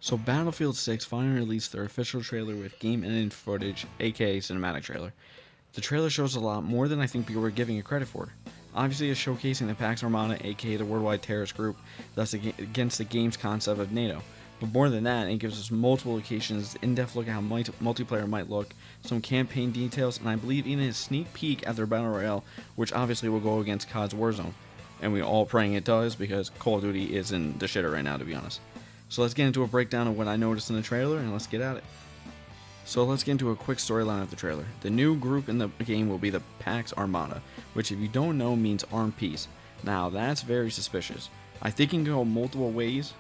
So Battlefield 6 finally released their official trailer with game-ending footage, aka cinematic trailer. The trailer shows a lot more than I think people were giving it credit for. Obviously, it's showcasing the Pax Armada, aka the worldwide terrorist group that's against the game's concept of NATO. But more than that, it gives us multiple locations, in-depth look at how multiplayer might look, some campaign details, and I believe even a sneak peek at their battle royale, which obviously will go against COD's Warzone. And we all praying it does because Call of Duty is in the shitter right now, to be honest. So let's get into a breakdown of what I noticed in the trailer, and let's get at it. So let's get into a quick storyline of the trailer. The new group in the game will be the Pax Armada, which if you don't know means armed peace. Now that's very suspicious. I think it can go multiple ways.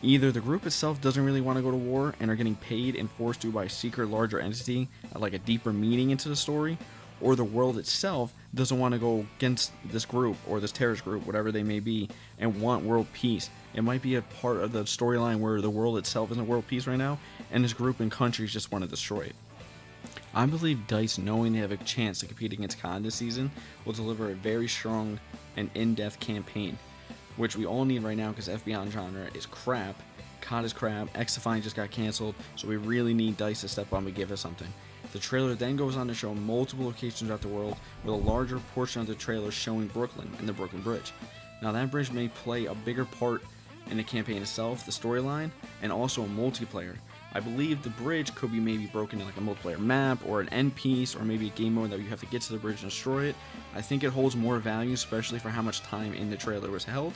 Either the group itself doesn't really want to go to war and are getting paid and forced to by a secret larger entity at like a deeper meaning into the story, or the world itself doesn't want to go against this group or this terrorist group, whatever they may be, and want world peace. It might be a part of the storyline where the world itself isn't world peace right now, and this group and countries just want to destroy it. I believe DICE, knowing they have a chance to compete against COD this season, will deliver a very strong and in-depth campaign, which we all need right now because FBI genre is crap, COD is crap, X-Defiant just got cancelled, so we really need DICE to step up and give us something. The trailer then goes on to show multiple locations throughout the world, with a larger portion of the trailer showing Brooklyn and the Brooklyn Bridge. Now that bridge may play a bigger part in the campaign itself, the storyline, and also a multiplayer. I believe the bridge could be maybe broken in like a multiplayer map or an end piece or maybe a game mode that you have to get to the bridge and destroy it. I think it holds more value, especially for how much time in the trailer was held.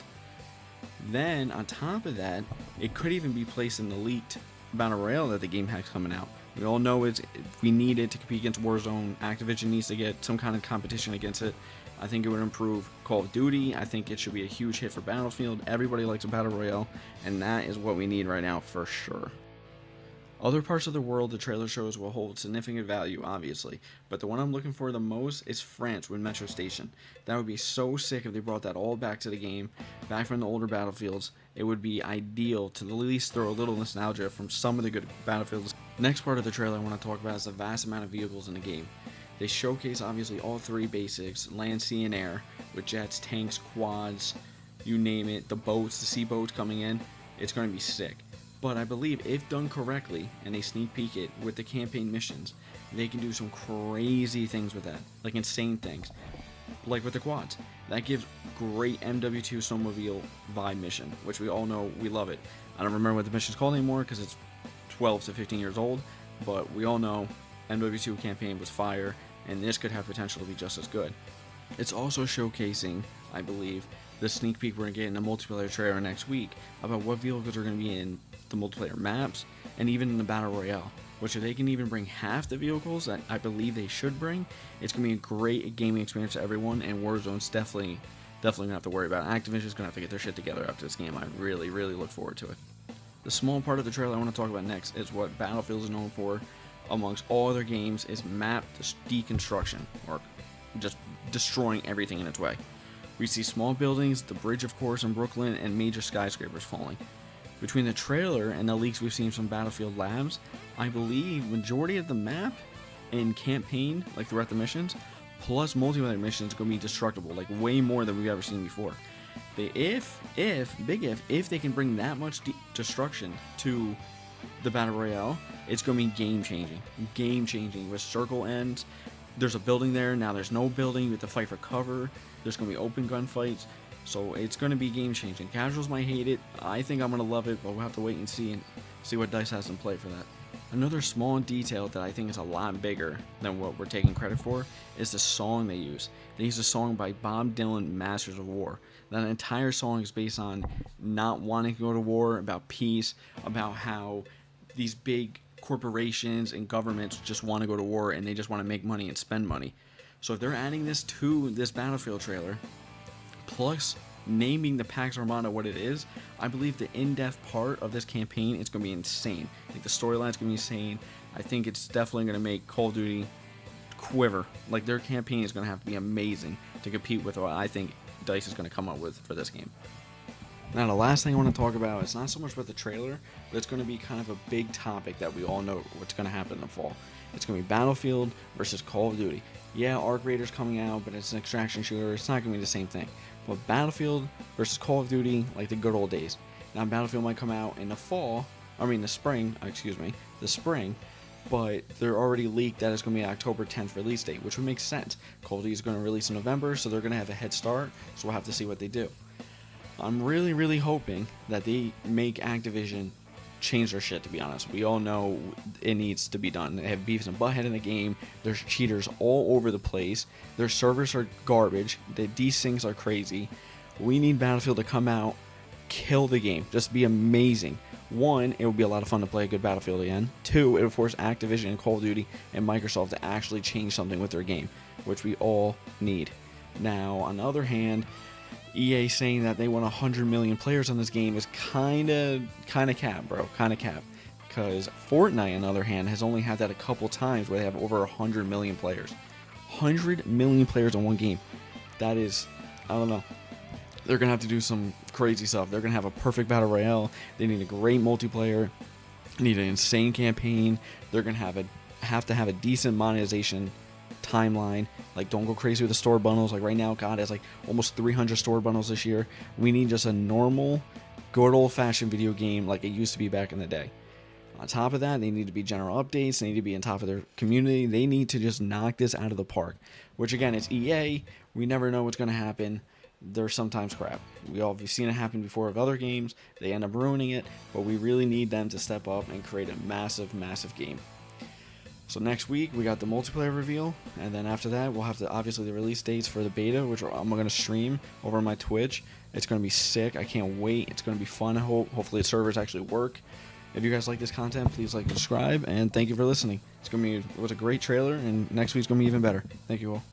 Then on top of that, it could even be placed in the leaked battle royale that the game has coming out. We all know we need it to compete against Warzone. Activision needs to get some kind of competition against it. I think it would improve Call of Duty. I think it should be a huge hit for Battlefield. Everybody likes a battle royale, and that is what we need right now for sure. Other parts of the world the trailer shows will hold significant value, obviously, but the one I'm looking for the most is France with Metro Station. That would be so sick if they brought that all back to the game, back from the older Battlefields. It would be ideal to at least throw a little nostalgia from some of the good Battlefields. The next part of the trailer I want to talk about is the vast amount of vehicles in the game. They showcase obviously all three basics, land, sea, and air, with jets, tanks, quads, you name it, the boats, the sea boats coming in. It's going to be sick. But I believe if done correctly and they sneak peek it with the campaign missions, they can do some crazy things with that, like insane things, like with the quads. That gives great MW2 snowmobile vibe mission, which we all know we love it. I don't remember what the mission's called anymore because it's 12 to 15 years old, but we all know MW2 campaign was fire, and this could have potential to be just as good. It's also showcasing, I believe, the sneak peek we're going to get in the multiplayer trailer next week about what vehicles are going to be in the multiplayer maps and even in the battle royale, which if they can even bring half the vehicles that I believe they should bring, it's going to be a great gaming experience for everyone, and Warzone's definitely going to have to worry about it. Activision's going to have to get their shit together after this game. I really look forward to it. The small part of the trailer I want to talk about next is what Battlefield is known for amongst all other games, is map deconstruction, or just destroying everything in its way. We see small buildings, the bridge of course in Brooklyn, and major skyscrapers falling. Between the trailer and the leaks we've seen from Battlefield Labs, I believe majority of the map and campaign, like throughout the missions, plus multiplayer missions, are going to be destructible, like way more than we've ever seen before. If they can bring that much destruction to the Battle Royale, it's going to be game changing, with circle ends. There's a building there, now there's no building, you have to fight for cover, there's going to be open gunfights, so it's going to be game changing. Casuals might hate it, I think I'm going to love it, but we'll have to wait and see what DICE has in play for that. Another small detail that I think is a lot bigger than what we're taking credit for is the song they use. They use a song by Bob Dylan, Masters of War. That entire song is based on not wanting to go to war, about peace, about how these big corporations and governments just want to go to war and they just want to make money and spend money. So if they're adding this to this Battlefield trailer, plus naming the Pax Armada what it is, I believe the in-depth part of this campaign is going to be insane. I think the storyline is going to be insane. I think it's definitely going to make Call of Duty quiver. Like, their campaign is going to have to be amazing to compete with what I think DICE is going to come up with for this game. Now, the last thing I want to talk about is not so much about the trailer, but it's going to be kind of a big topic that we all know what's going to happen in the fall. It's going to be Battlefield versus Call of Duty. Yeah, Arc Raiders coming out, but it's an extraction shooter. It's not going to be the same thing. But Battlefield versus Call of Duty, like the good old days. Now, Battlefield might come out in the fall, I mean, the spring. But they're already leaked that it's going to be an October 10th release date, which would make sense. Call of Duty is going to release in November, so they're going to have a head start, so we'll have to see what they do. I'm really, really hoping that they make Activision change their shit, to be honest. We all know it needs to be done. They have Beavis and Butthead in the game. There's cheaters all over the place. Their servers are garbage. The desyncs are crazy. We need Battlefield to come out, kill the game, just be amazing. One, it would be a lot of fun to play a good Battlefield again. Two, it would force Activision and Call of Duty and Microsoft to actually change something with their game, which we all need. Now, on the other hand, EA saying that they want 100 million players on this game is kind of cap, bro. Kind of cap. Because Fortnite, on the other hand, has only had that a couple times where they have over 100 million players. 100 million players in one game. That is, I don't know. They're going to have to do some crazy stuff. They're going to have a perfect battle royale. They need a great multiplayer. They need an insane campaign. They're going to have to have a decent monetization timeline. Like, don't go crazy with the store bundles. Like, right now, God has like almost 300 store bundles this year. We need just a normal, good old-fashioned video game like it used to be back in the day. On top of that, they need to be general updates. They need to be on top of their community. They need to just knock this out of the park. Which, again, it's EA. We never know what's going to happen. They're sometimes crap. We've seen it happen before with other games. They end up ruining it, but we really need them to step up and create a massive, massive game. So next week, we got the multiplayer reveal, and then after that, we'll have obviously the release dates for the beta, which I'm going to stream over on my Twitch. It's going to be sick. I can't wait. It's going to be fun. Hopefully the servers actually work. If you guys like this content, please like and subscribe, and thank you for listening. It was a great trailer, and next week's going to be even better. Thank you all.